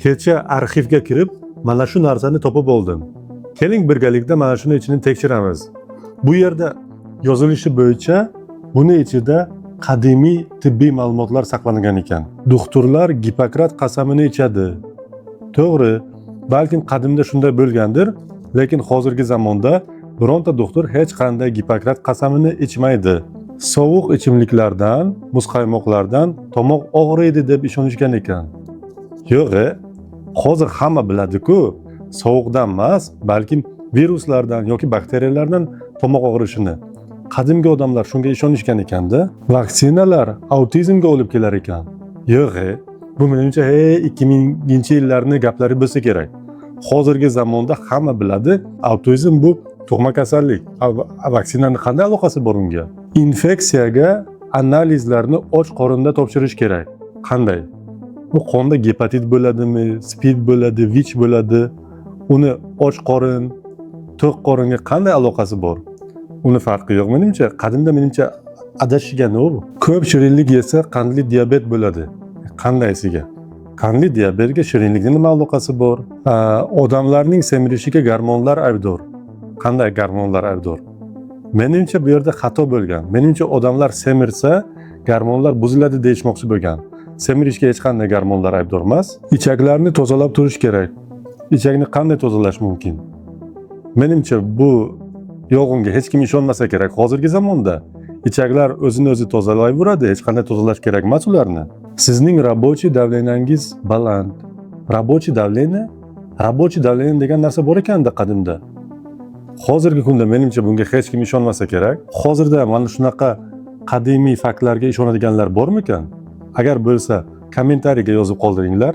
Kecha arxivga kirib, mana shu narsani topib oldim. Keling birgalikda mana shuni ichini tekshiramiz. Bu yerda yozilishicha bo'yicha buni ichida qadimiy tibbiy ma'lumotlar saqlangan ekan. Doktorlar Gippokrat qasamini ichadi. To'g'ri, balkim qadimda shunday bo'lgandir, lekin hozirgi zamonda bironta doktor hech qanday Gippokrat qasamini ichmaydi. Sovuq ichimliklardan, muzqaymoqlardan tomoq og'riydi deb ishonishgan ekan. Yo'q, hozir hamma biladi-ku, sovuqdan emas, balkim viruslardan yoki bakteriyalardan tomoq og'rishini. Qadimgi odamlar shunga ishonishgan ekanda, vaksinalar autizmga olib kelar ekan. Yo'q, bu menimcha 2000-yillarning gaplari bo'lsa kerak. Hozirgi zamonda hamma biladi, autizm bu tug'ma kasallik. Vaksinaning qanday aloqasi bor unga? Infeksiyaga analizlarni och qorinda topshirish kerak. Qanday? Bu qonda gepatit bo'ladimi, spid bo'ladi, vich bo'ladi. Uni och qorin, to'q qoringa qanday aloqasi bor? Uni farqi yo'q menimcha. Qadimda menimcha adashgan u. Ko'p shirinlik yesa qandli diabet bo'ladi. Qandaysiga? Qandli diabetga shirinlikning nima aloqasi bor? Odamlarning semirishiga gormonlar aybdor. Qanday gormonlar aybdor? Menimcha bu yerda xato bo'lgan. Menimcha odamlar semirsa, gormonlar buziladi deyishmoqchi bo'lgan. Semirishga hech qanday gormonlar aybdor emas. Ichaklarni tozalab turish kerak. Ichakni qanday tozalash mumkin? Menimcha bu yolg'onga hech kim ishonmasa kerak. Hozirgi zamonda ichaklar o'zini o'zi tozalayveradi, hech qanday tozalash kerak emas ularni. Sizning rabochiy davlenangiz baland. Rabochiy davleniya degan narsa bor ekanda qadimda. Hozirgi kunda menimcha bunga hech kim ishonmasa kerak. Hozirda mana shunaqa qadimiy faktlarga ishonadiganlar bormi ekan? Agar bo'lsa, kommentariyga yozib qoldiringlar.